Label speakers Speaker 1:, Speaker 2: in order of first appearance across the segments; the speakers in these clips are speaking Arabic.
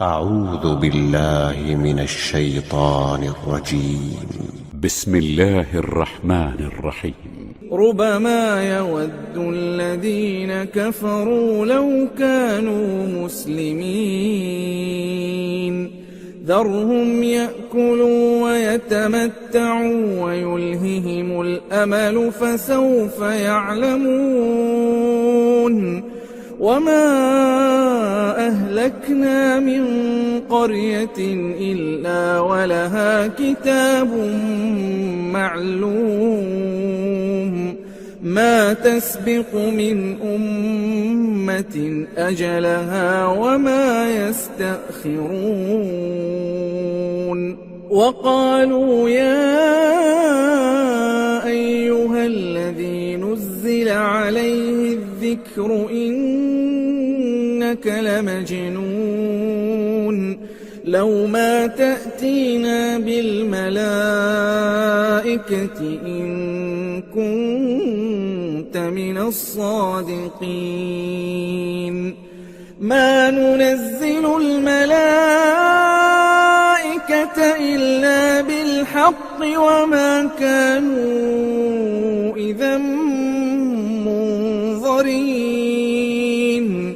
Speaker 1: أعوذ بالله من الشيطان الرجيم.
Speaker 2: بسم الله الرحمن الرحيم.
Speaker 3: ربما يود الذين كفروا لو كانوا مسلمين ذرهم يأكلوا ويتمتعوا ويلههم الأمل فسوف يعلمون وما أهلكنا من قرية إلا ولها كتاب معلوم ما تسبق من أمة أجلها وما يستأخرون وقالوا يا أيها الذي نزل عليه الذكر إنك لمجنون لو ما تأتينا بالملائكة إن كنت من الصادقين ما ننزل الملائكة إلا بالحق وما كانوا إذا منظرين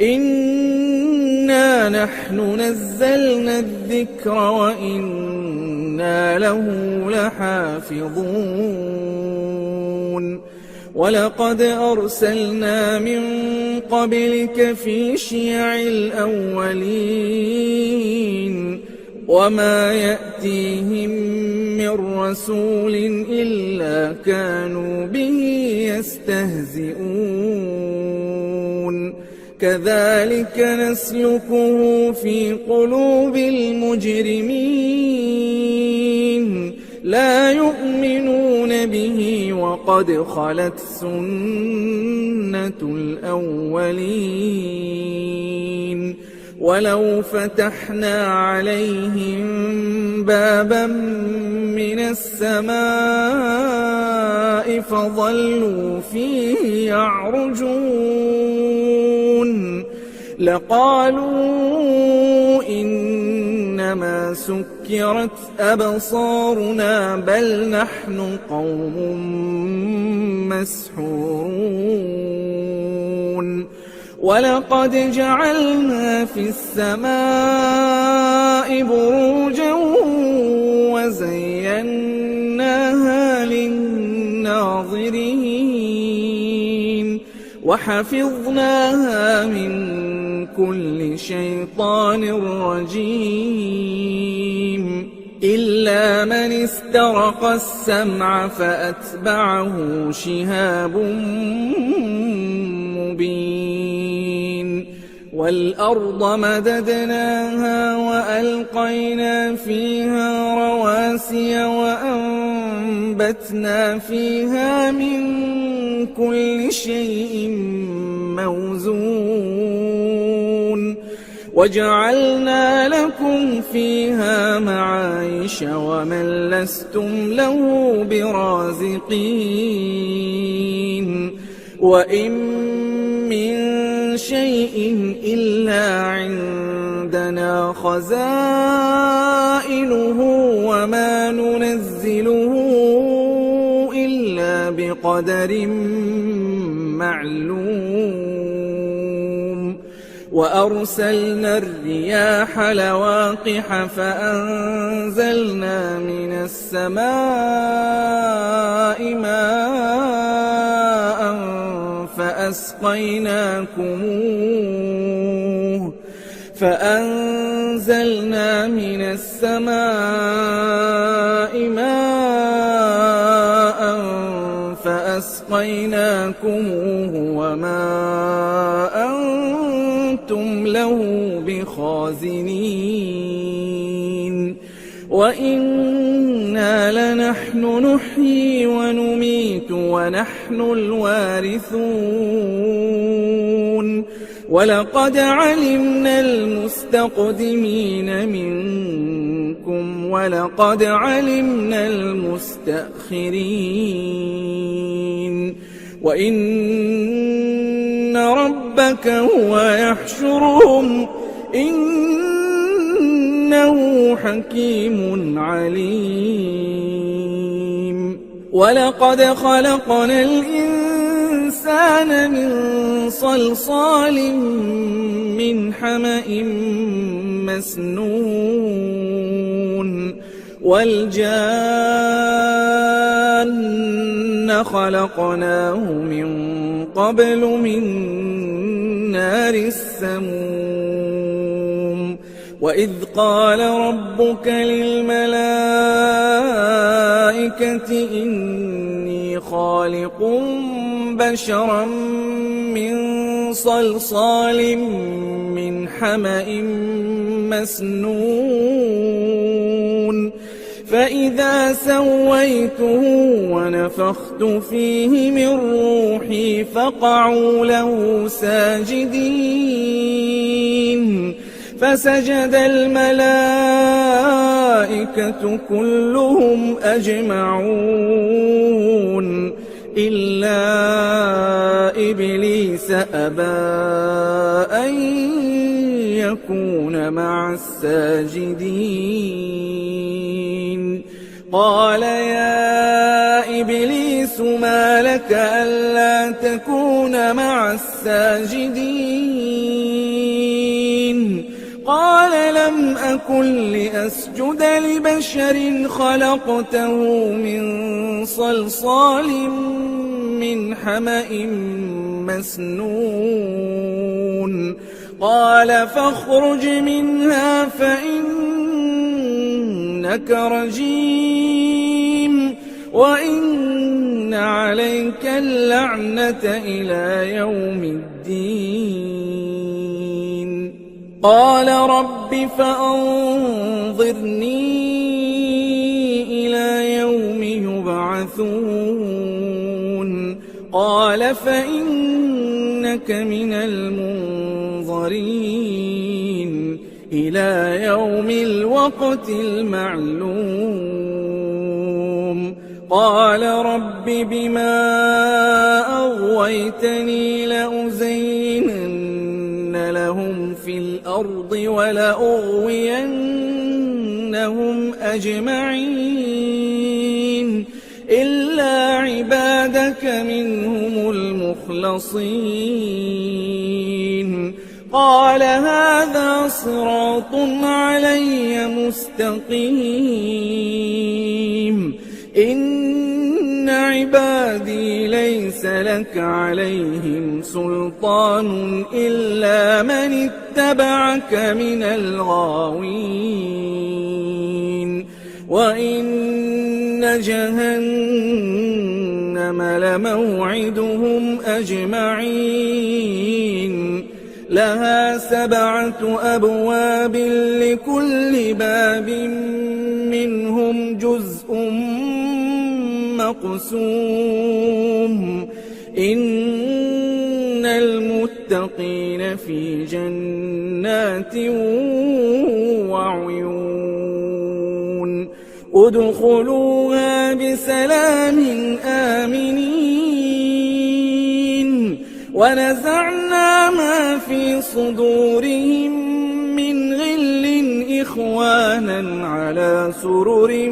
Speaker 3: إنا نحن نزلنا الذكر وإنا له لحافظون ولقد أرسلنا من قبلك في شيع الأولين وما يأتيهم من رسول إلا كانوا به يستهزئون كذلك نسلكه في قلوب المجرمين لا يؤمنون به وقد خلت سنة الأولين ولو فتحنا عليهم بابا من السماء فظلوا فيه يعرجون لقالوا إنما سكرت أبصارنا بل نحن قوم مسحورون ولقد جعلنا في السماء بروجا وزيناها للناظرين وحفظناها من كل شيطان رجيم إلا من استرق السمع فأتبعه شهاب مبين والأرض مددناها وألقينا فيها رواسي وأنبتنا فيها من كل شيء موزون وجعلنا لكم فيها معايش ومن لستم له برازقين وإن من شيء إلا عندنا خزائنه وما ننزله إلا بقدر معلوم وأرسلنا الرياح لواقح فأنزلنا من السماء ماء فأنزلنا من السماء ماء فأسقيناكموه وما أنتم له بخازنين وإنا لنحن نحيي ونميت ونحن الوارثون ولقد علمنا المستقدمين منكم ولقد علمنا المستأخرين وإن ربك هو يحشرهم إن إنه حكيم عليم. ولقد خلقنا الإنسان من صلصال من حمأ مسنون والجان خلقناه من قبل من نار السموم. وإذ قال ربك للملائكة إني خالق بشرا من صلصال من حمأ مسنون فإذا سويته ونفخت فيه من روحي فقعوا له ساجدين فسجد الملائكة كلهم أجمعون إلا إبليس أبى أن يكون مع الساجدين. قال يا إبليس ما لك ألا تكون مع الساجدين؟ قال لم أكن لأسجد لبشر خلقته من صلصال من حمأ مسنون. قال فاخرج منها فإنك رجيم وإن عليك اللعنة إلى يوم الدين. قال رب فأنظرني إلى يوم يبعثون. قال فإنك من المنظرين إلى يوم الوقت المعلوم. قال رب بما أغويتني لأزينن لهم في الأرض ولأغوينهم أجمعين إلا عبادك منهم المخلصين. قال هذا صراط علي مستقيم. إن عبادي ليس لك عليهم سلطان إلا من اتبعك من الغاوين. وإن جهنم لموعدهم أجمعين لها 7 أبواب لكل باب منهم جزء مقسوم. إن المتقين في جنات وعيون. ادخلوها بسلام آمنين. ونزعنا ما في صدورهم من غل إخوانا على سرر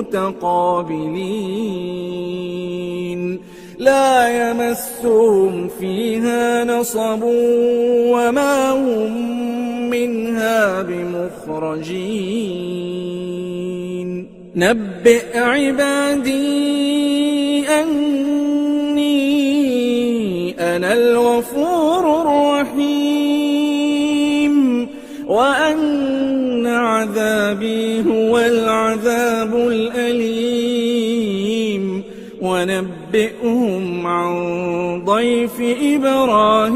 Speaker 3: متقابلين لا يمسهم فيها نصب وما هم منها بمخرجين. نبئ عبادي أني أنا الغفور الرحيم وأن عذابي هو العذاب الأليم. ونبئهم عن ضيف إبراهيم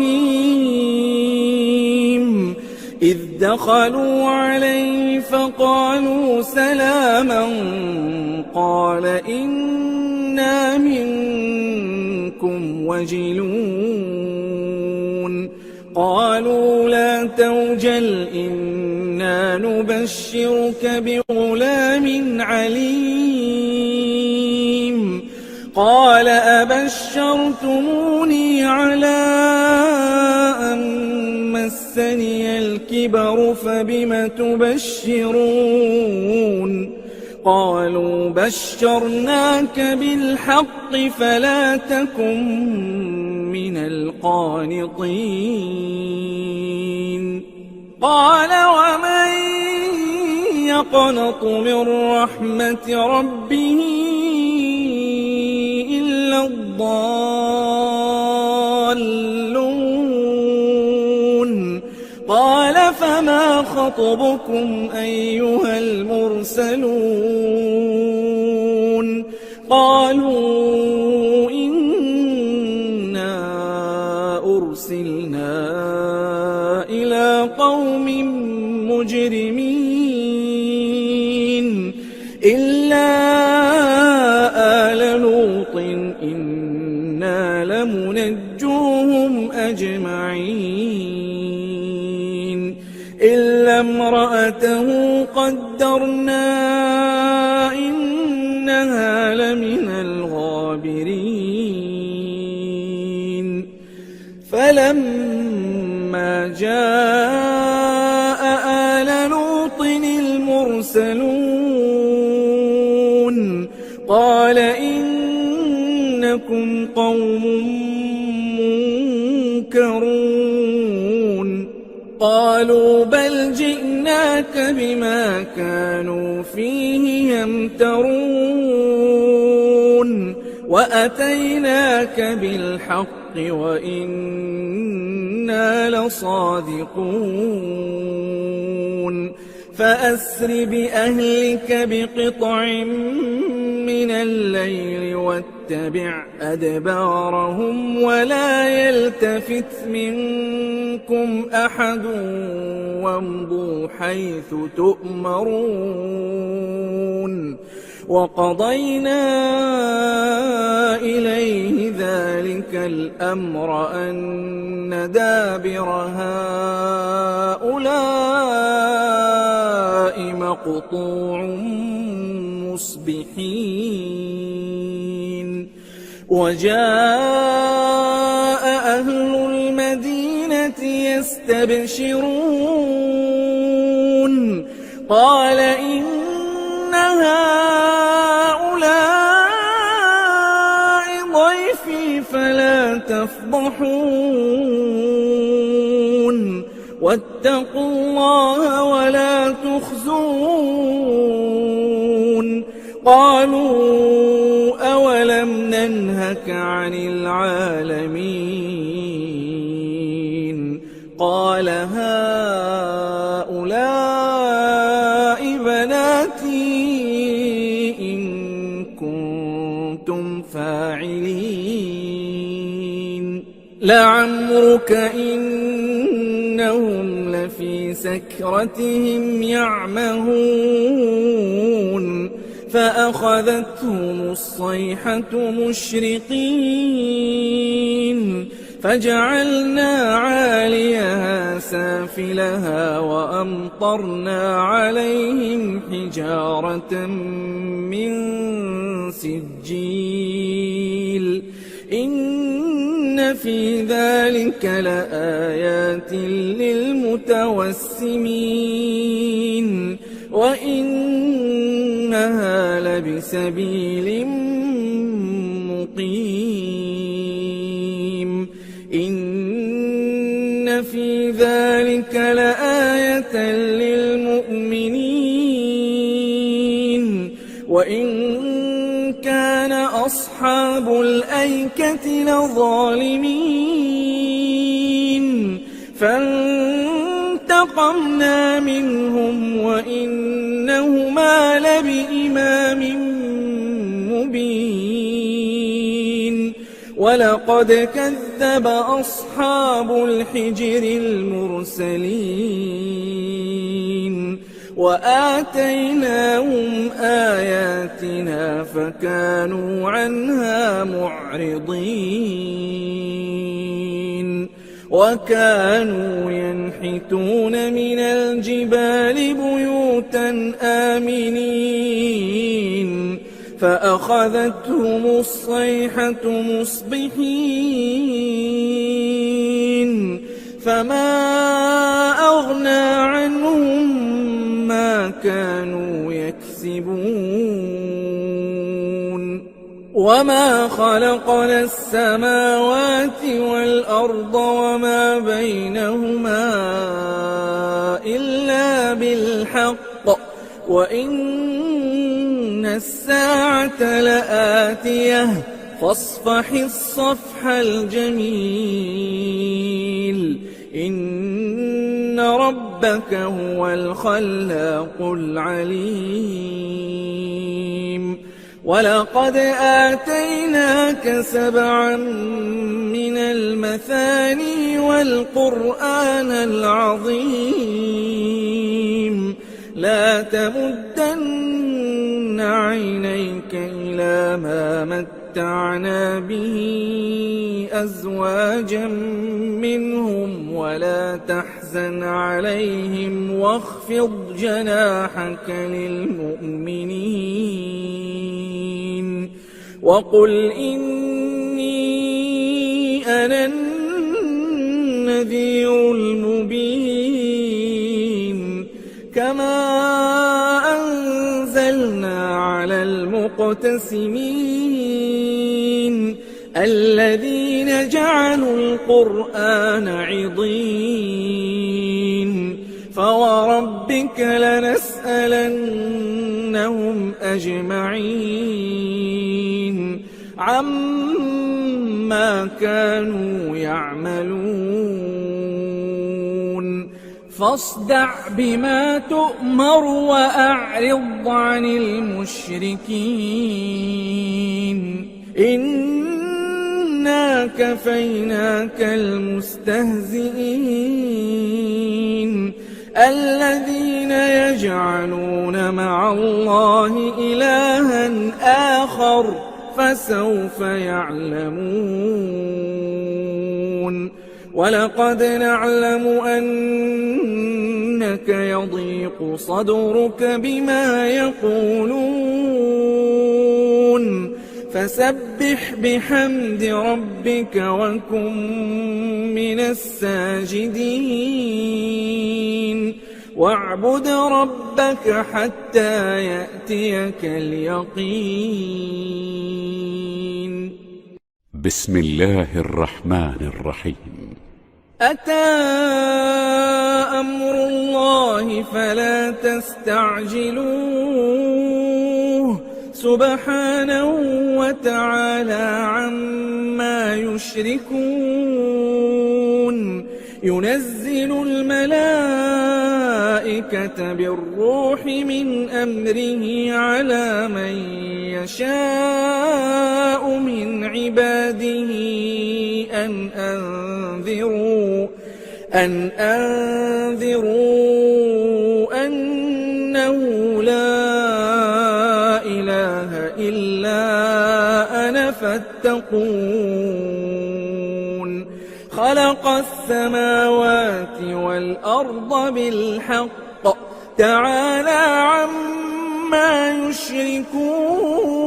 Speaker 3: إذ دخلوا عليه فقالوا سلاما قال إنا منكم وجلون. قالوا لا توجل إنا نبشرك بغلام عليم. قال أبشرتموني على أن مسني الكبر فبم تبشرون قالوا بشرناك بالحق فلا تكن من القانطين قال ومن يقنط من رحمة ربه إلا الضالون قال فما خطبكم أيها المرسلون قالوا إنا أرسلنا إلى قوم مجرمين إلا آل لوط إنا لمنجوهم أجمعين إلا امرأته قدرنا إنها لمن الغابرين فلما جاء آل لوط المرسلون قال إنكم قوم منكرون قالوا بل جئناك بما كانوا فيه يمترون وأتيناك بالحق وإنا لصادقون فأسر بأهلك بقطع من الليل واتبع أدبارهم ولا يلتفت منكم أحد وامضوا حيث تؤمرون وقضينا إليه ذلك الأمر أن دابر هؤلاء مقطوع مصبحين وجاء أهل المدينة يستبشرون قال إن هؤلاء ضيفي فلا تفضحون واتقوا الله ولا تخزون قالوا أولم ننهك عن العالمين قال هؤلاء بناتي إن كنتم فاعلين لعمرك إنهم لفي سكرتهم يعمهون فأخذتهم الصيحة مشرقين فجعلنا عاليها سافلها وأمطرنا عليهم حجارة من سجيل إن في ذلك لآيات للمتوسمين وإنها لبسبيل مقيم إن في ذلك لآية للمؤمنين وإن كان أصحاب الأيكة لظالمين فانتقمنا منهم وإنهما لبإمام مبين ولقد كذب أصحاب الحجر المرسلين وآتيناهم آياتنا فكانوا عنها معرضين وكانوا ينحتون من الجبال بيوتا آمنين فأخذتهم الصيحة مصبحين فما أغنى عنهم ما كانوا يكسبون وما خلقنا السماوات والأرض وما بينهما إلا بالحق وإن الساعة لآتية فاصفح الصفح الجميل إن ربك هو الخلاق العليم ولقد آتيناك 7 من المثاني والقرآن العظيم لا تمدن عينيك إلى ما متعنا به أزواجا منهم ولا تحزن عليهم واخفض جناحك للمؤمنين وقل إني أنا النذير المبين كما أنزلنا على المقتسمين الذين جعلوا القرآن عضين فوربك لنسألنهم أجمعين عما كانوا يعملون فاصدع بما تؤمر وأعرض عن المشركين إنا كفيناك المستهزئين الذين يجعلون مع الله إلها آخر فسوف يعلمون ولقد نعلم أنك يضيق صدرك بما يقولون فسبح بحمد ربك وكن من الساجدين واعبد ربك حتى يأتيك اليقين
Speaker 2: بسم الله الرحمن الرحيم
Speaker 3: أتى أمر الله فلا تستعجلوه سبحانه وتعالى عما يشركون ينزل الملائكة بالروح من أمره على من يشاء من عباده أن أنذروا أنه لا إله إلا أنا فاتقون خلق السماوات والأرض بالحق تعالى عما يشركون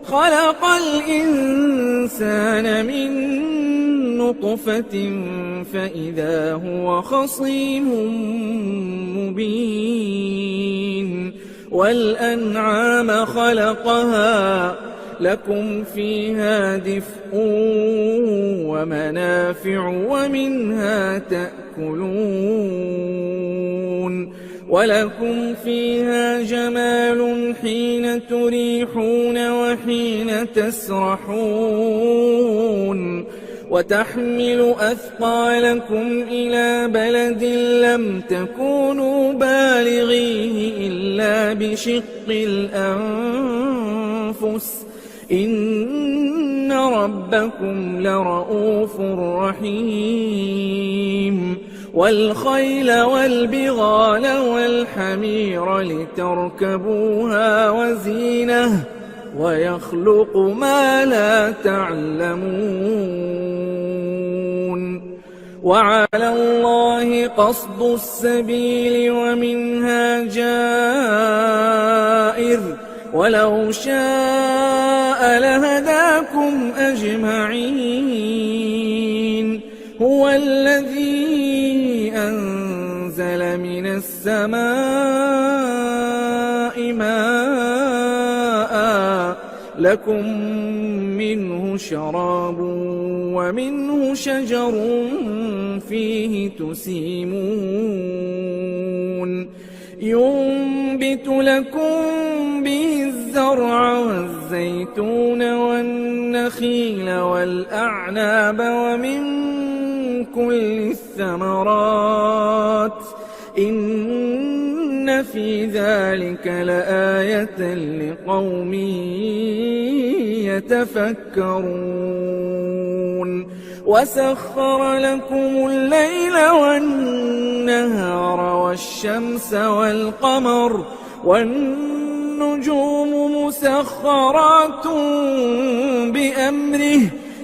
Speaker 3: خلق الإنسان من نطفة فإذا هو خصيم مبين والأنعام خلقها لكم فيها دفء ومنافع ومنها تأكلون ولكم فيها جمال حين تريحون وحين تسرحون وتحمل أثقالكم إلى بلد لم تكونوا بالغيه إلا بشق الأنفس إن ربكم لرؤوف رحيم والخيل والبغال والحمير لتركبوها وزينة ويخلق ما لا تعلمون وعلى الله قصد السبيل ومنها جائر ولو شاء لهداكم أجمعين هو الذي أنزل من السماء ماء لكم منه شراب ومنه شجر فيه تسيمون ينبت لكم به الزرع والزيتون والنخيل والأعناب ومن كل الثمرات إن في ذلك لآية لقوم يتفكرون وسخر لكم الليل والنهار والشمس والقمر والنجوم مسخرات بأمره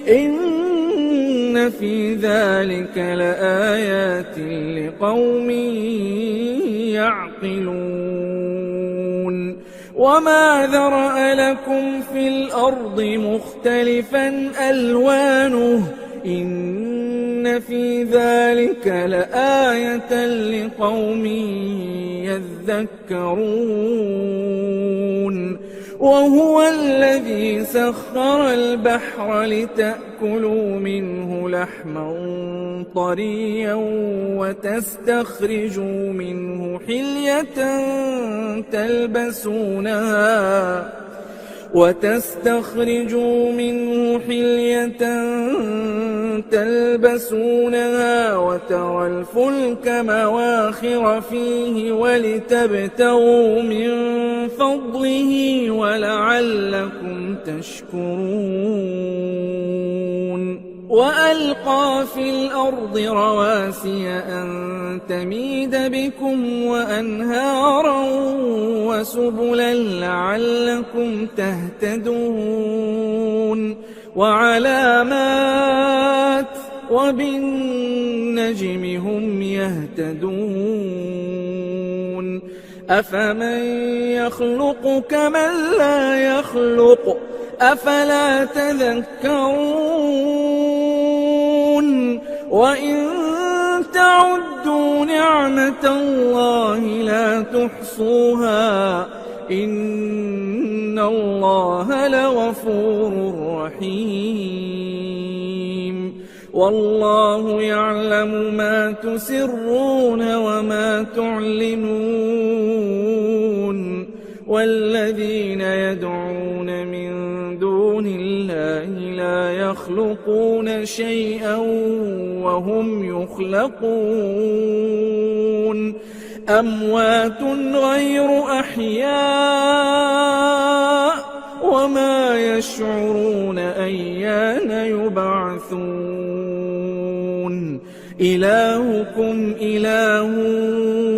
Speaker 3: إن في ذلك لآيات لقوم يعقلون وما ذرأ لكم في الأرض مختلفا ألوانه إن في ذلك لآية لقوم يذكرون وهو الذي سخر البحر لتأكلوا منه لحما طريا وتستخرجوا منه حلية تلبسونها وترى الفلك مواخر فيه ولتبتغوا من فضله ولعلكم تشكرون وألقى في الأرض رواسي أن تميد بكم وأنهارا وسبلا لعلكم تهتدون وعلامات وبالنجم هم يهتدون أفمن يخلق كمن لا يخلق أفلا تذكرون وإن تعدوا نعمة الله لا تحصوها إن الله لغفور رحيم والله يعلم ما تسرون وما تعلنون والذين يدعون من دون الله لا يخلقون شيئا وهم يخلقون أموات غير أحياء وما يشعرون أيان يبعثون إلهكم إله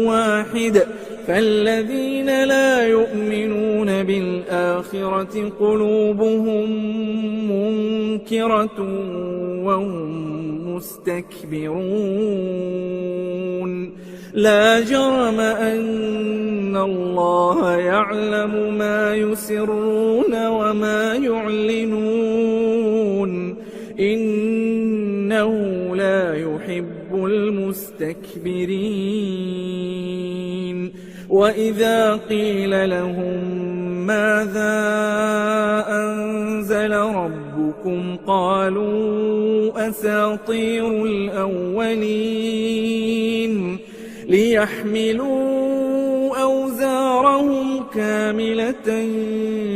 Speaker 3: واحد فالذين لا يؤمنون بالآخرة قلوبهم منكرة وهم مستكبرون لا جرم أن الله يعلم ما يسرون وما يعلنون إنه لا يحب المستكبرين وإذا قيل لهم ماذا أنزل ربكم قالوا أساطير الأولين ليحملوا أوزارهم كاملة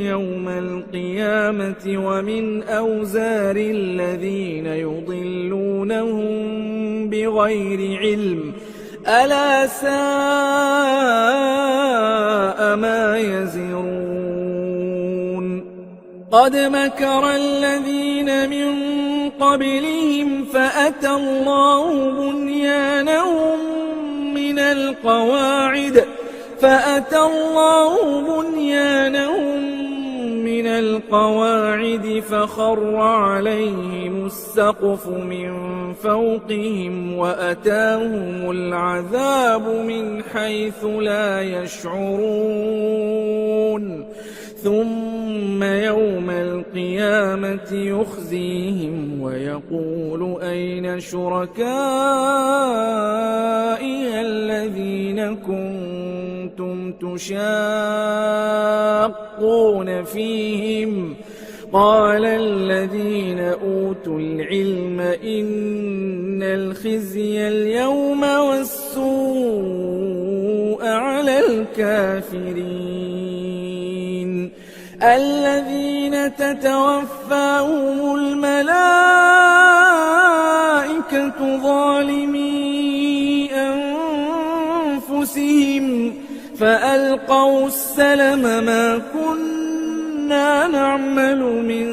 Speaker 3: يوم القيامة ومن أوزار الذين يضلونهم بغير علم ألا ساء ما يزرون قد مكر الذين من قبلهم فأتى الله بنيانهم من القواعد فخر عليهم السقف من فوقهم وأتاهم العذاب من حيث لا يشعرون ثم يوم القيامة القيامة يخزيهم ويقول أين شركائي الذين كنتم تشاقون فيهم قال الذين أوتوا العلم إن الخزي اليوم والسوء على الكافرين الذين تتوفاهم الملائكة ظالمي أنفسهم فألقوا السلم ما كنا نعمل من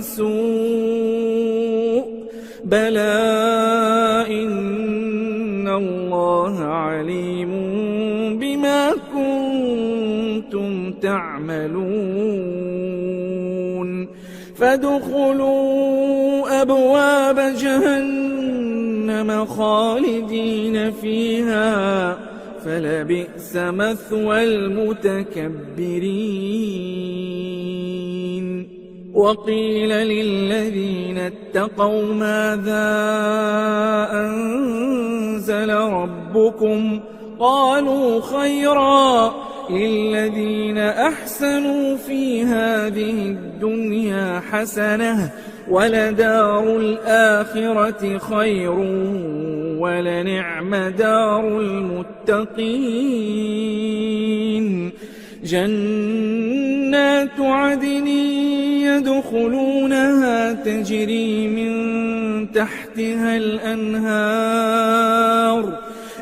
Speaker 3: سوء بلى إن الله عليم بما كنتم تعملون فادخلوا أبواب جهنم خالدين فيها فلبئس مثوى المتكبرين وقيل للذين اتقوا ماذا أنزل ربكم قالوا خيرا للذين أحسنوا في هذه الدنيا حسنة ولدار الآخرة خير ولنعم دار المتقين جنات عدن يدخلونها تجري من تحتها الأنهار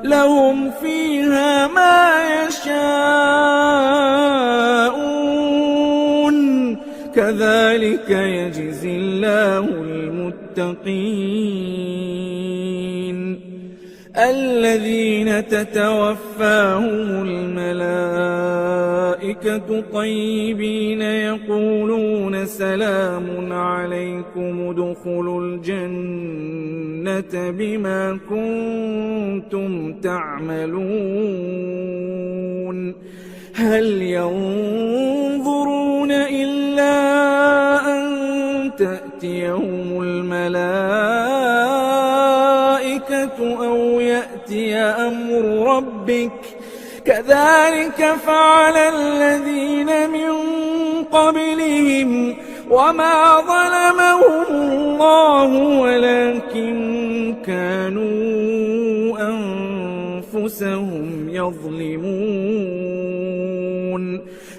Speaker 3: لهم فيها ما يشاءون كذلك يجزي الله المتقين الذين تتوفاهم الملائكة طيبين يقولون سلام عليكم ادخلوا الجنة بما كنتم تعملون هل ينظرون إلا أن تأتيهم الملائكة أو يأتي أمر ربك كذلك فعل الذين من قبلهم وما ظلمهم الله ولكن كانوا أنفسهم يظلمون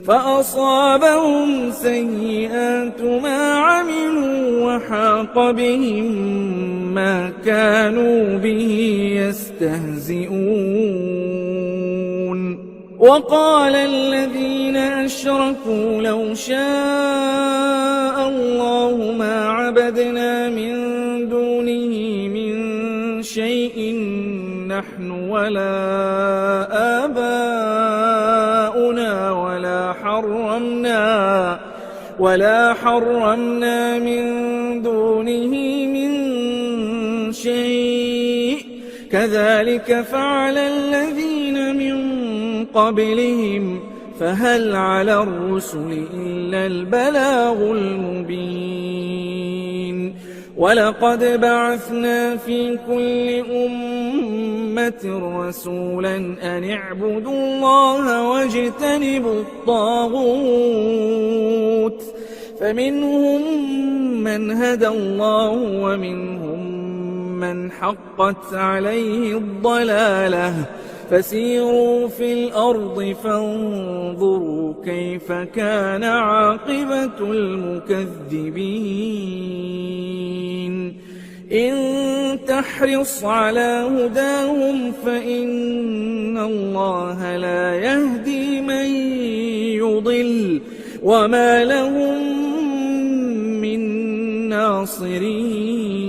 Speaker 3: فأصابهم سيئات ما عملوا وحاق بهم ما كانوا به يستهزئون وقال الذين أشركوا لو شاء الله ما عبدنا من دونه من شيء نحن ولا آباؤنا ولا حرمنا من دونه من شيء كذلك فعل الذين من قبلهم فهل على الرسل إلا البلاغ المبين ولقد بعثنا في كل أمة رسولا أن اعبدوا الله واجتنبوا الطاغوت فمنهم من هدى الله ومنهم من حقت عليه الضلالة فسيروا في الأرض فانظروا كيف كان عاقبة المكذبين إن تحرص على هداهم فإن الله لا يهدي من يضل وما لهم من ناصرين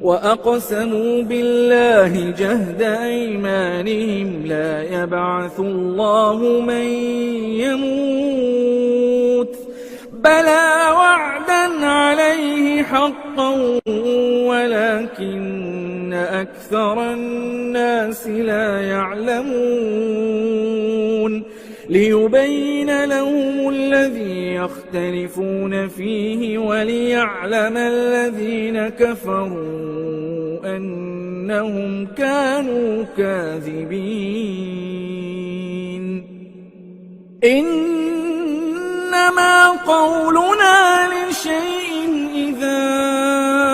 Speaker 3: وأقسموا بالله جهد أيمانهم لا يبعث الله من يموت بلى وعدا عليه حقا ولكن أكثر الناس لا يعلمون ليبين لهم الذي يختلفون فيه وليعلم الذين كفروا أنهم كانوا كاذبين إنما قولنا لشيء إذا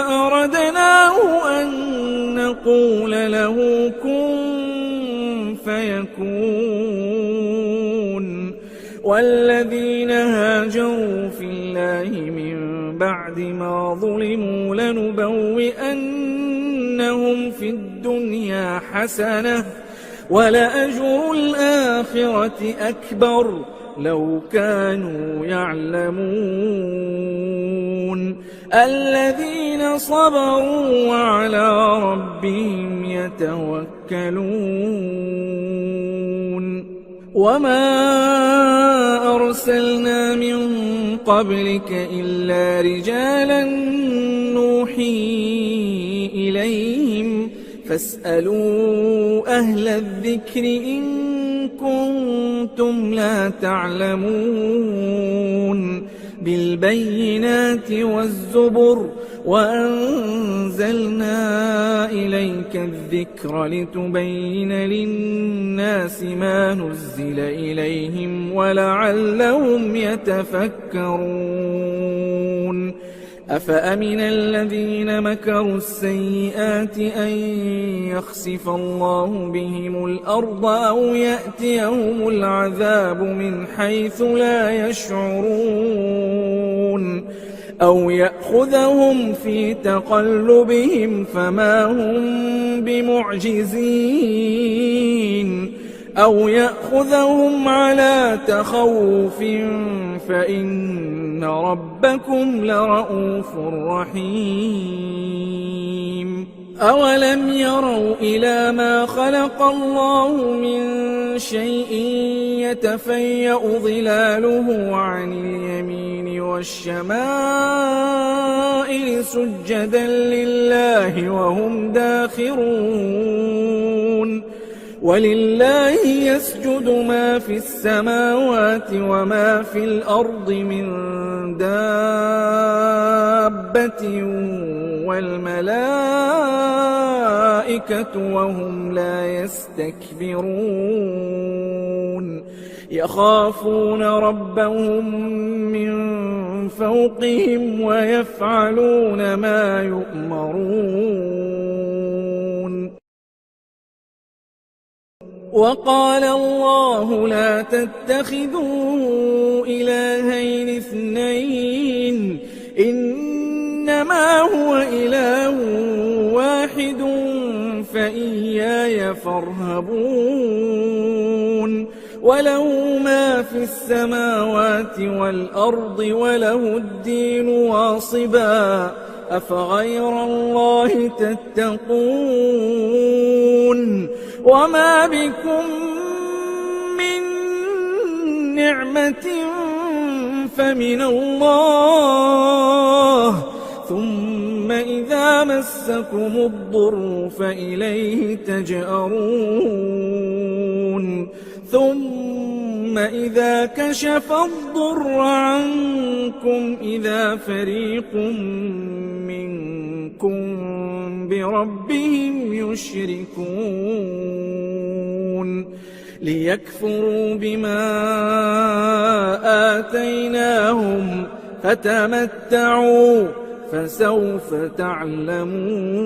Speaker 3: أردناه أن نقول له كن فيكون والذين هاجروا في الله من بعد ما ظلموا لنبوئنهم في الدنيا حسنة ولأجر الآخرة أكبر لو كانوا يعلمون الذين صبروا وعلى ربهم يتوكلون وما أرسلنا من قبلك إلا رجالا نوحي إليهم فاسألوا أهل الذكر إن كنتم لا تعلمون بالبينات والزبر وأنزلنا إليك الذكر لتبين للناس ما نزل إليهم ولعلهم يتفكرون أفأمن الذين مكروا السيئات أن يخسف الله بهم الأرض أو يأتيهم العذاب من حيث لا يشعرون أو يأخذهم في تقلبهم فما هم بمعجزين أو يأخذهم على تخوف فإن ربكم لرؤوف رحيم أولم يروا إلى ما خلق الله من شيء يتفيأ ظلاله عن اليمين والشمائل سجدا لله وهم داخرون ولله يسجد ما في السماوات وما في الأرض من دابة والملائكة وهم لا يستكبرون يخافون ربهم من فوقهم ويفعلون ما يؤمرون وقال الله لا تتخذوا إلهين اثنين إنما هو إله واحد فإياي فارهبون وله ما في السماوات والأرض وله الدين واصبا أفغير الله تتقون وما بكم من نعمة فمن الله ثم إذا مسكم الضر فإليه تجأرون ثم إذا كشف الضر عنكم إذا فريق منكم بربهم يشركون ليكفروا بما آتيناهم فتمتعوا فسوف تعلمون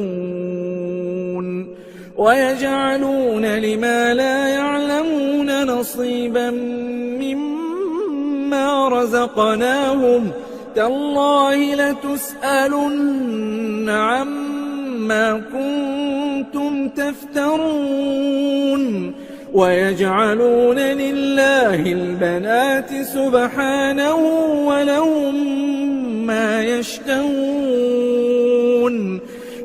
Speaker 3: ويجعلون لما لا يعلمون نصيبا مما رزقناهم تالله لتسألن عما كنتم تفترون ويجعلون لله البنات سبحانه ولهم ما يشتهون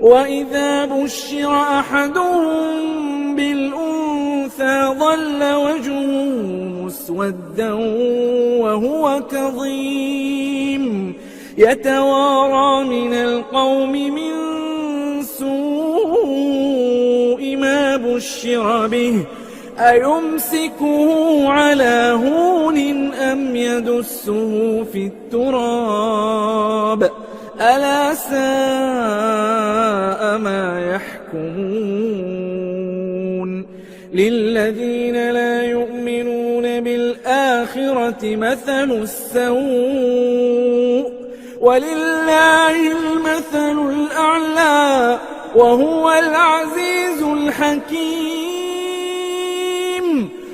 Speaker 3: وإذا بشر أحدهم بالأنثى ظل وجهه مسودا وهو كظيم يتوارى من القوم من سوء ما بشر به أيمسكه على هون أم يدسه في التراب ألا ساء ما يحكمون للذين لا يؤمنون بالآخرة مثل السوء ولله المثل الأعلى وهو العزيز الحكيم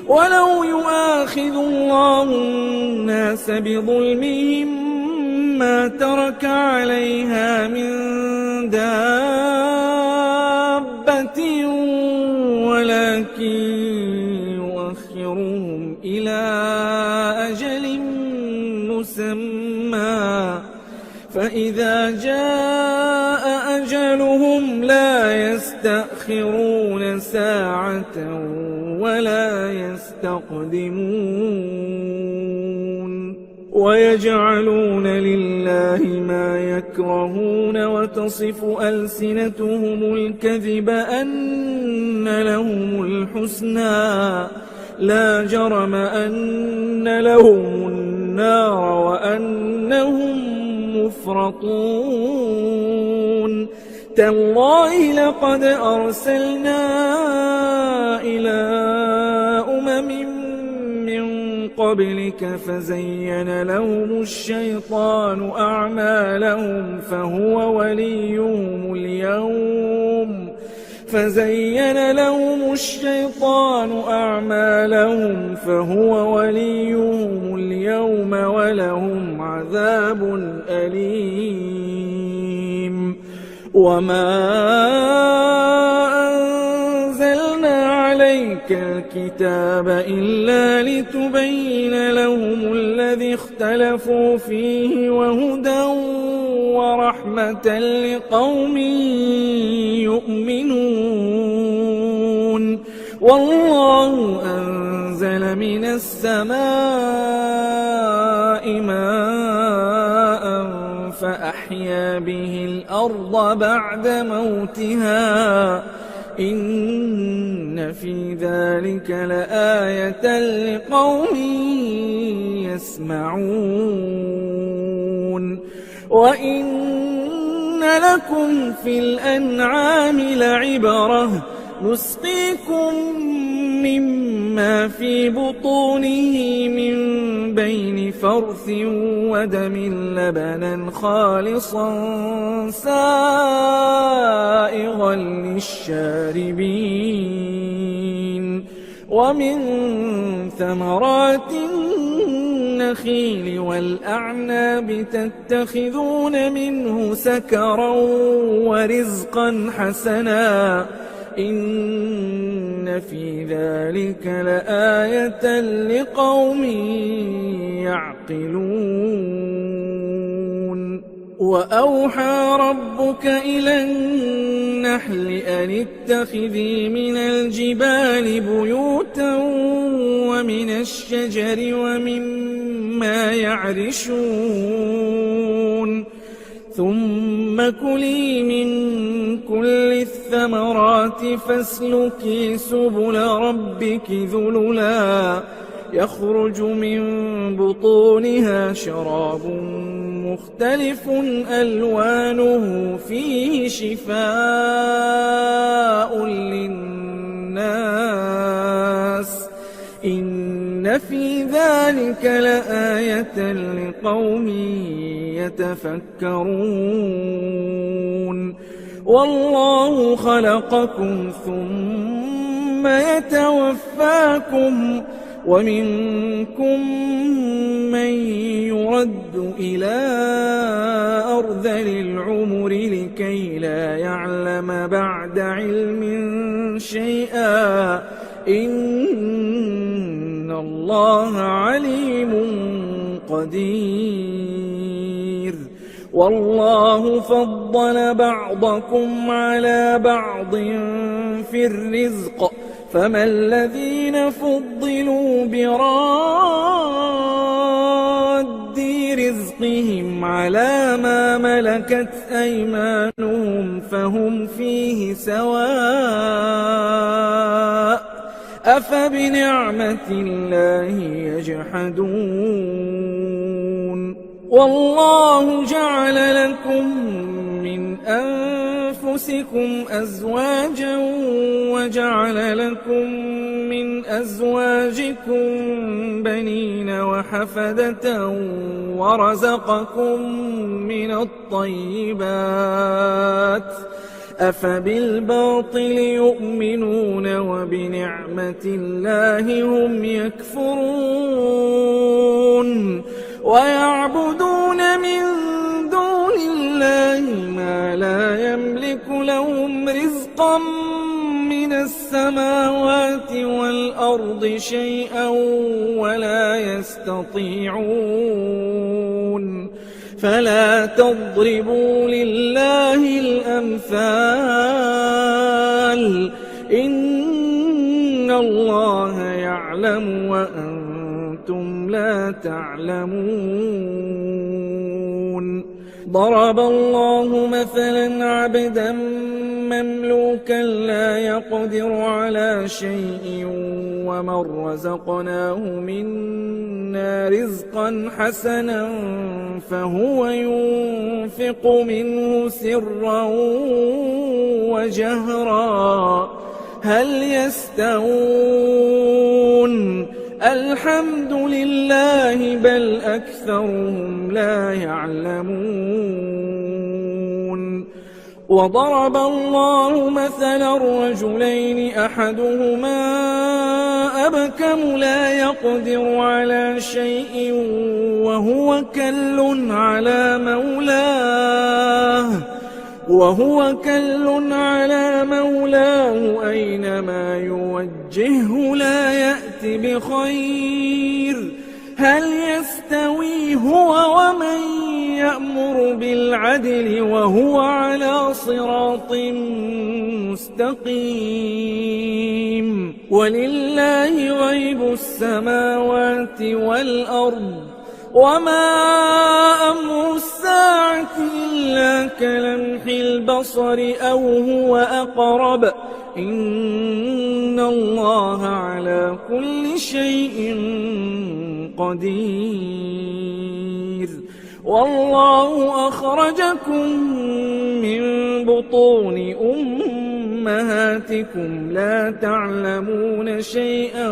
Speaker 3: ولو يؤاخذ الله الناس بظلمهم ما ترك عليها من دابة ولكن يؤخرهم إلى أجل مسمى فإذا جاء أجلهم لا يستأخرون ساعة ولا يستقدمون ويجعلون لله ما يكرهون وتصف ألسنتهم الكذب أن لهم الحسنى لا جرم أن لهم النار وأنهم مفرطون تالله لقد أرسلنا إلى من قبلك فزين لهم الشيطان أعمالهم فهو وليهم اليوم ولهم عذاب أليم وما أنزلنا عليك الكتاب إلا لتبين لهم الذي اختلفوا فيه وهدى ورحمة لقوم يؤمنون والله أنزل من السماء ماء فأحيا به الأرض بعد موتها إن في ذلك لآية لقوم يسمعون وإن لكم في الأنعام لعبرة نسقيكم مما في بطونه من بين فرث ودم لبنا خالصا سائغا للشاربين ومن ثمرات النخيل والأعناب تتخذون منه سكرا ورزقا حسنا إن في ذلك لآية لقوم يعقلون وأوحى ربك إلى النحل أن اتخذي من الجبال بيوتا ومن الشجر ومما يعرشون ثم كلي من كل الثمرات فاسلكي سبل ربك ذللا يخرج من بطونها شراب مختلف ألوانه فيه شفاء للناس إن في ذلك لآية لقوم يتفكرون والله خلقكم ثم يتوفاكم ومنكم من يرد إلى أرذل العمر لكي لا يعلم بعد علم شيئا إن الله عليم قدير والله فضل بعضكم على بعض في الرزق فما الذين فضلوا براد رزقهم على ما ملكت أيمانهم فهم فيه سواء أفبنعمة الله يجحدون والله جعل لكم من أنفسكم أزواجا وجعل لكم من أزواجكم بنين وحفدة ورزقكم من الطيبات أفبالباطل يؤمنون وبنعمة الله هم يكفرون ويعبدون من دون الله ما لا يملك لهم رزقا من السماوات والأرض شيئا ولا يستطيعون فلا تضربوا لله الأمثال إن الله يعلم وأنتم لا تعلمون ضرب الله مثلا عبدا مملوكا لا يقدر على شيء ومن رزقناه منا رزقا حسنا فهو ينفق منه سرا وجهرا هل يستوون الحمد لله بل أكثرهم لا يعلمون وضرب الله مثلا رجلين أحدهما أبكم لا يقدر على شيء وهو كل على مولاه أينما يوجهه لا يأت بخير هل يستوي هو ومن يأمر بالعدل وهو على صراط مستقيم ولله غيب السماوات والأرض وما أمر الساعة إلا كلمح البصر أو هو أقرب إن الله على كل شيء قدير والله أخرجكم من بطون أمهاتكم لا تعلمون شيئا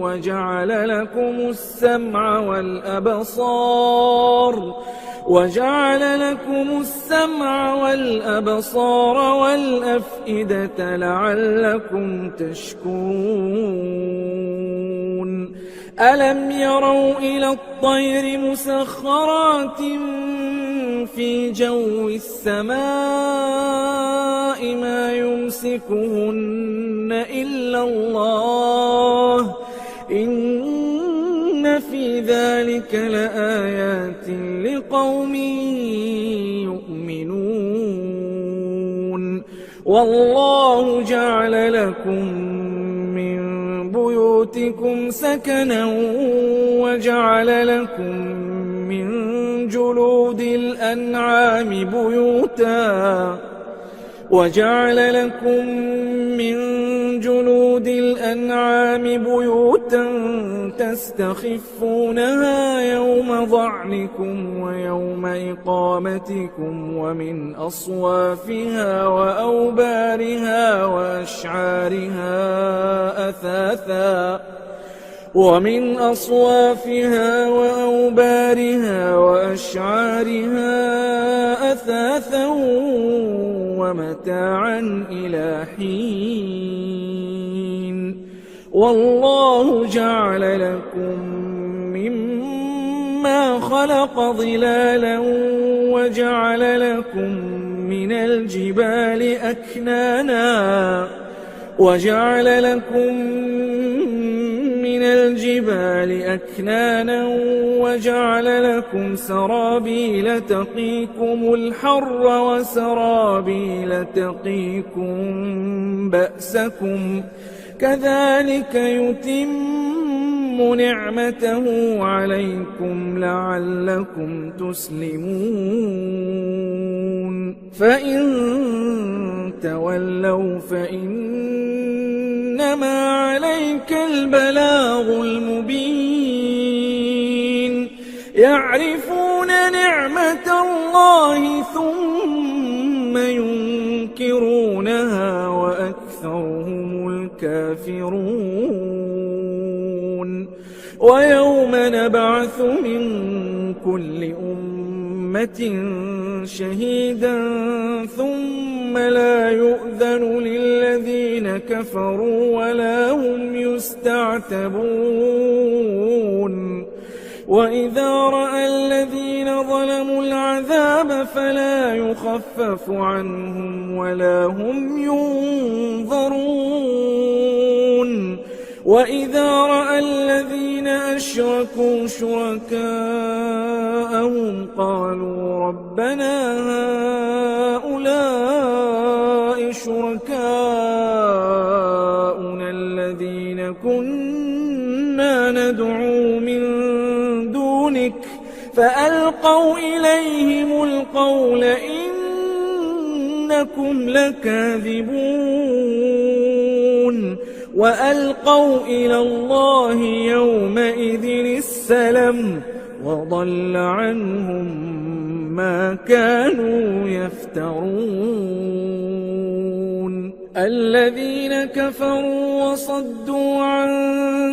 Speaker 3: وجعل لكم السمع والأبصار والأفئدة لعلكم تشكرون ألم يروا إلى الطير مسخرات في جو السماء ما يمسكهن إلا الله إن في ذلك لآيات لقوم يؤمنون والله جعل لكم من بيوتكم سكنا وجعل لكم من جلود الأنعام بيوتا تستخفونها يوم ظعنكم ويوم إقامتكم ومن أصوافها وأوبارها وأشعارها أثاثا ومتاعا إلى حين والله جعل لكم مما خلق ظلالا وجعل لكم من الجبال أكنانا وجعل لكم سرابيل تقيكم الحر وسرابيل تقيكم بأسكم كذلك يتم نعمته عليكم لعلكم تسلمون فإن تولوا فإن إنما عليك البلاغ المبين يعرفون نعمة الله ثم ينكرونها وأكثرهم الكافرون ويوم نبعث من كل أمة شهيدا ثم لا يؤذن للذين كفروا ولا هم يستعتبون وإذا رأى الذين ظلموا العذاب فلا يخفف عنهم ولا هم ينظرون وإذا رأى الذين أشركوا شركاءهم قالوا ربنا هؤلاء شركاؤنا الذين كنا ندعو من دونك فألقوا إليهم القول إنكم لكاذبون وألقوا إلى الله يومئذ السلم وضل عنهم ما كانوا يفترون الذين كفروا وصدوا عن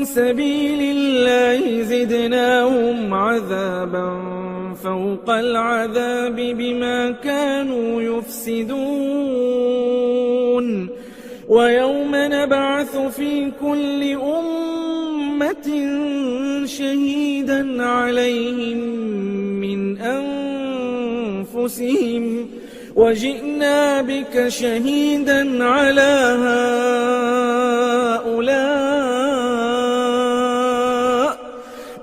Speaker 3: سبيل الله زدناهم عذابا فوق العذاب بما كانوا يفسدون ويوم نبعث في كل أمة شهيدا عليهم من أنفسهم وجئنا بك شهيدا على هؤلاء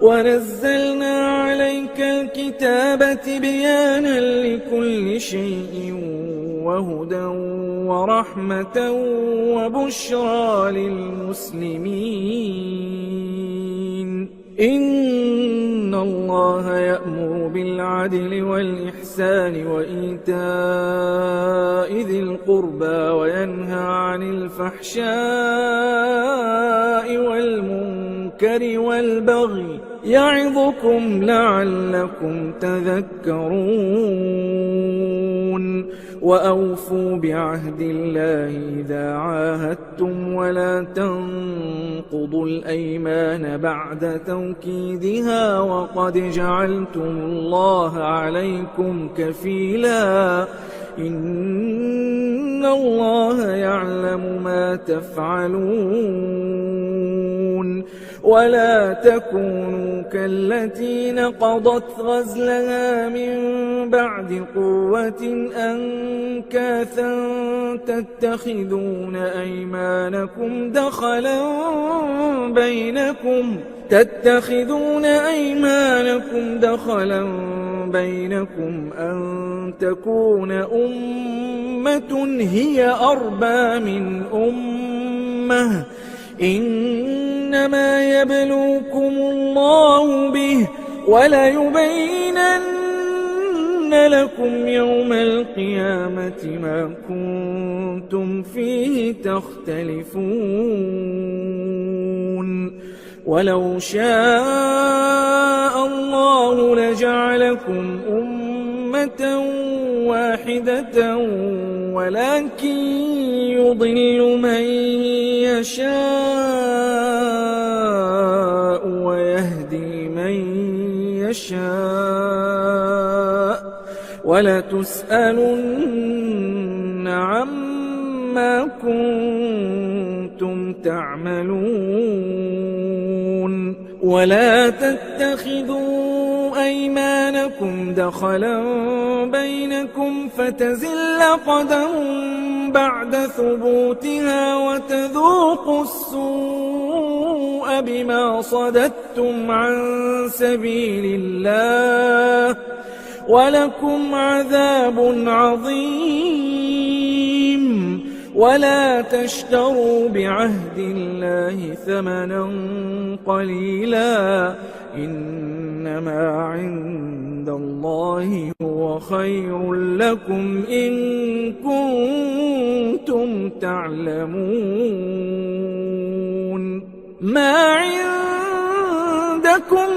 Speaker 3: ونزلنا عليك الكتاب تبيانا لكل شيء وهدى ورحمة وبشرى للمسلمين إن الله يأمر بالعدل والإحسان وإيتاء ذي القربى وينهى عن الفحشاء والمنكر والبغي يعظكم لعلكم تذكرون وأوفوا بعهد الله إذا عاهدتم ولا تنقضوا الأيمان بعد توكيدها وقد جعلتم الله عليكم كفيلا إن الله يعلم ما تفعلون ولا تكونوا كالتي نقضت غزلها من بعد قوة أنكاثا تتخذون أيمانكم دخلا بينكم أن تكون أمة هي أربى من أمة إنما يبلوكم الله به وليبينن لكم يوم القيامة ما كنتم فيه تختلفون ولو شاء الله لجعلكم أمة واحدة ولكن يضل من يشاء ويهدي من يشاء ولتسألن عما كنتم تعملون ولا تتخذوا أيمانكم دخلا بينكم فتزل قدم بعد ثبوتها وتذوقوا السوء بما صددتم عن سبيل الله ولكم عذاب عظيم ولا تشتروا بعهد الله ثمنا قليلا إنما عند الله هو خير لكم إن كنتم تعلمون ما عندكم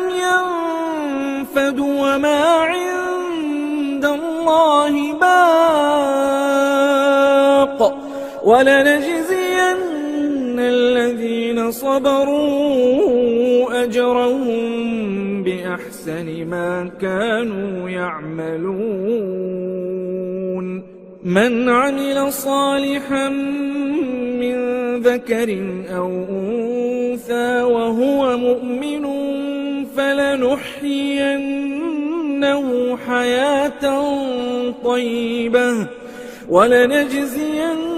Speaker 3: ينفد وما عند الله باق ولنجزين الذين صبروا أجرهم بأحسن ما كانوا يعملون من عمل صالحا من ذكر أو أنثى وهو مؤمن فلنحيينه حياة طيبة ولنجزينهم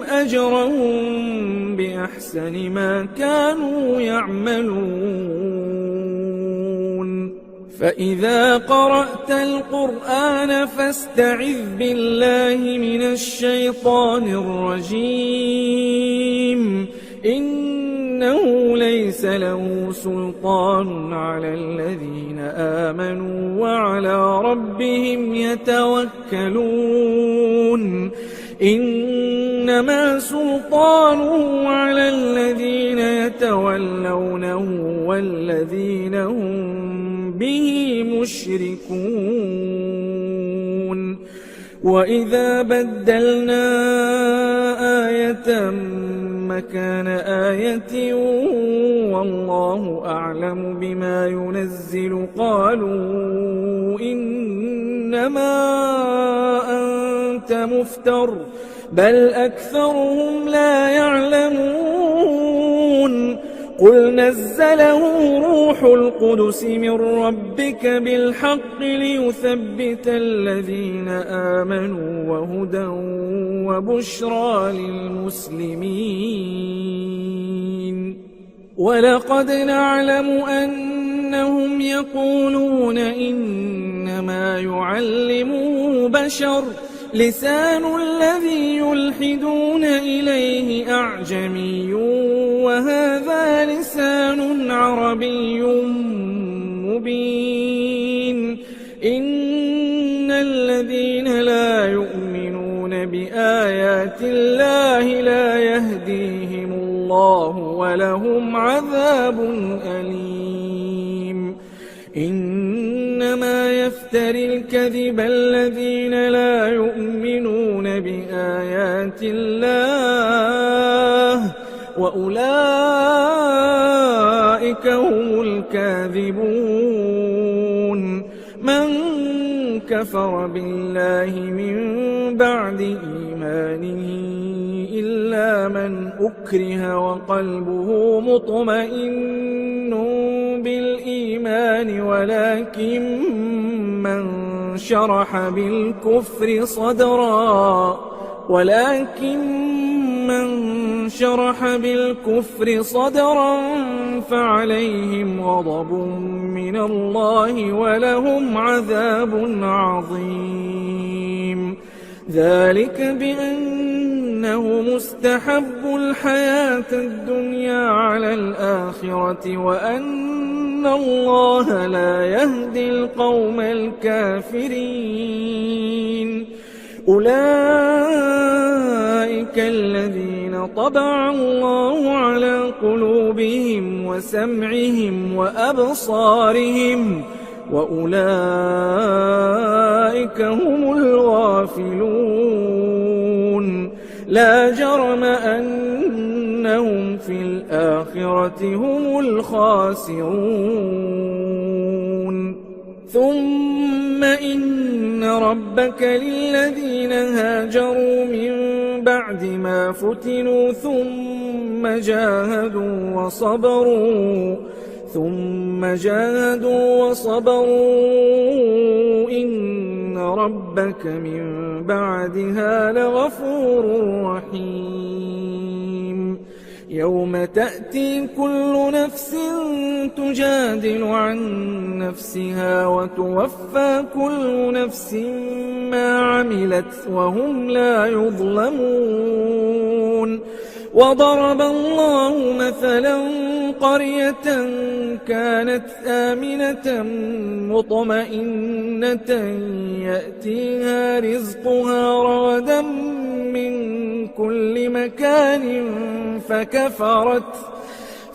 Speaker 3: أجرهم بأحسن ما كانوا يعملون فإذا قرأت القرآن فاستعذ بالله من الشيطان الرجيم إنه ليس له سلطان على الذين آمنوا وعلى ربهم يتوكلون إنما سلطانه على الذين يتولونه والذين هم به مشركون وإذا بدلنا آية مكان آية والله أعلم بما ينزل قالوا إنما أنت مفتر بل أكثرهم لا يعلمون قل نزله روح القدس من ربك بالحق ليثبت الذين آمنوا وهدى وبشرى للمسلمين ولقد نعلم أنهم يقولون إنما يعلمه بشر لسان الذي يلحدون إليه أعجمي وهذا لسان عربي مبين إن الذين لا يؤمنون بآيات الله لا يهديهم الله ولهم عذاب أليم إنما يفتري الكذب الذين لا يؤمنون بآيات الله وأولئك هم الكاذبون من كفر بالله من بعد إيمانه إلا من أكره وقلبه مطمئن بالإيمان ولكن من شرح بالكفر صدرا فعليهم غضب من الله ولهم عذاب عظيم ذلك بأنه مستحب الحياة الدنيا على الآخرة وأن الله لا يهدي القوم الكافرين أولئك الذين طبع الله على قلوبهم وسمعهم وأبصارهم وأولئك هم الغافلون لا جرم أنهم في الآخرة هم الخاسرون ثم إن ربك للذين هاجروا من بعد ما فتنوا ثم جاهدوا وصبروا إن ربك من بعدها لغفور رحيم يوم تأتي كل نفس تجادل عن نفسها وتوفى كل نفس ما عملت وهم لا يظلمون وضرب الله مثلا قرية كانت آمنة مطمئنة يأتيها رزقها رغدا من كل مكان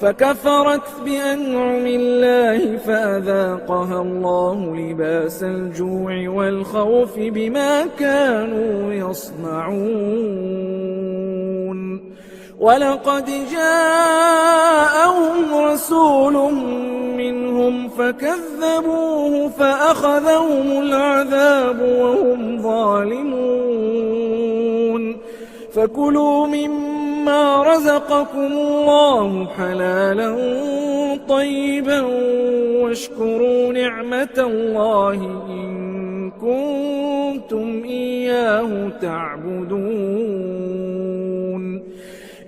Speaker 3: فكفرت بأنعم الله فأذاقها الله لباس الجوع والخوف بما كانوا يصنعون ولقد جاءهم رسول منهم فكذبوه فأخذهم العذاب وهم ظالمون فكلوا مما رزقكم الله حلالا طيبا واشكروا نعمة الله إن كنتم إياه تعبدون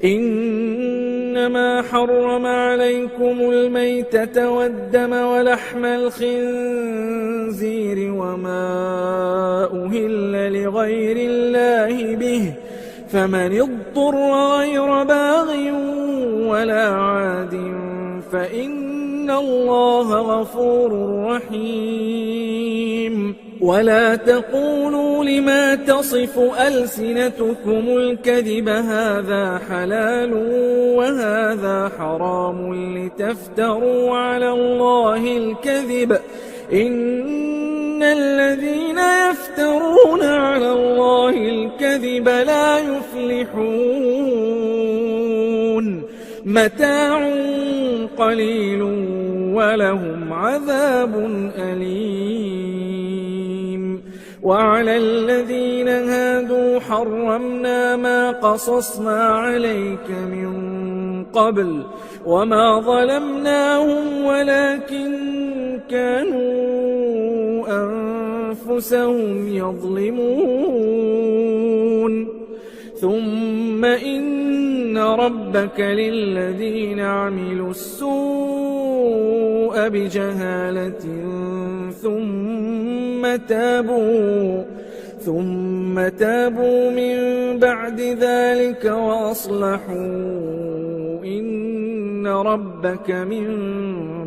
Speaker 3: إنما حرم عليكم الميتة والدم ولحم الخنزير وما أهل لغير الله به فمن اضطر غير باغ ولا عاد فإن الله غفور رحيم ولا تقولوا لما تصف ألسنتكم الكذب هذا حلال وهذا حرام لتفتروا على الله الكذب إن الذين يفترون على الله الكذب لا يفلحون متاع قليل ولهم عذاب أليم وعلى الذين هادوا حرمنا ما قصصنا عليك من قبل وما ظلمناهم ولكن كانوا أنفسهم يظلمون ثم إن ربك للذين عملوا السوء بجهالة ثم تابوا من بعد ذلك وأصلحوا إن ربك من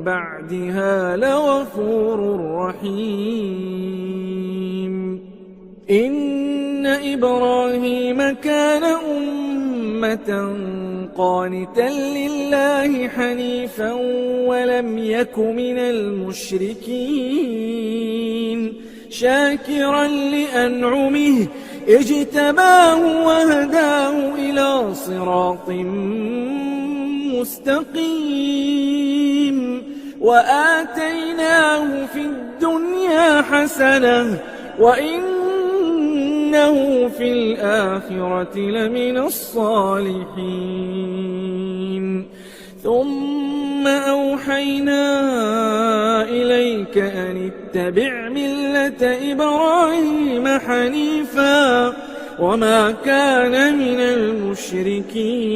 Speaker 3: بعدها لغفور رحيم إن إبراهيم كان أمة قانتا لله حنيفا ولم يك من المشركين شاكرا لأنعمه اجتباه وهداه إلى صراط مستقيم وآتيناه في الدنيا حسنة وإنه في الآخرة لمن الصالحين ثم أوحينا إليك أن اتبع ملة إبراهيم حنيفا وما كان من المشركين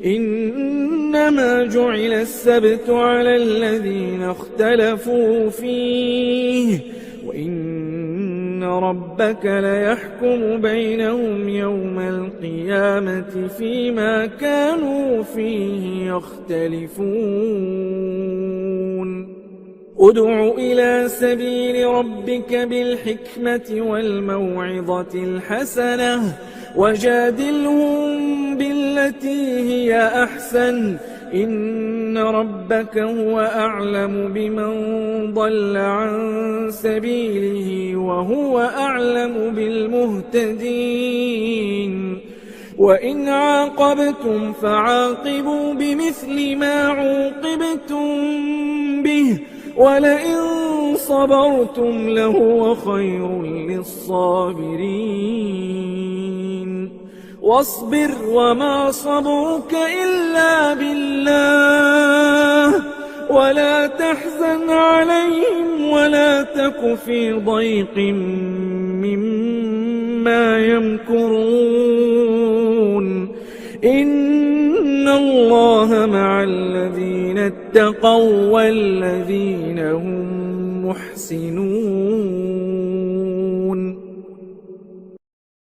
Speaker 3: إنما جعل السبت على الذين اختلفوا فيه وإن ربك ليحكم بينهم يوم القيامة فيما كانوا فيه يختلفون ادع إلى سبيل ربك بالحكمة والموعظة الحسنة وجادلهم بالتي هي أحسن إن ربك هو أعلم بمن ضل عن سبيله وهو أعلم بالمهتدين وإن عاقبتم فعاقبوا بمثل ما عوقبتم به ولئن صبرتم لهو خير للصابرين واصبر وما صبرك إلا بالله ولا تحزن عليهم ولا تك في ضيق مما يمكرون إن الله مع الذين اتقوا والذين هم محسنون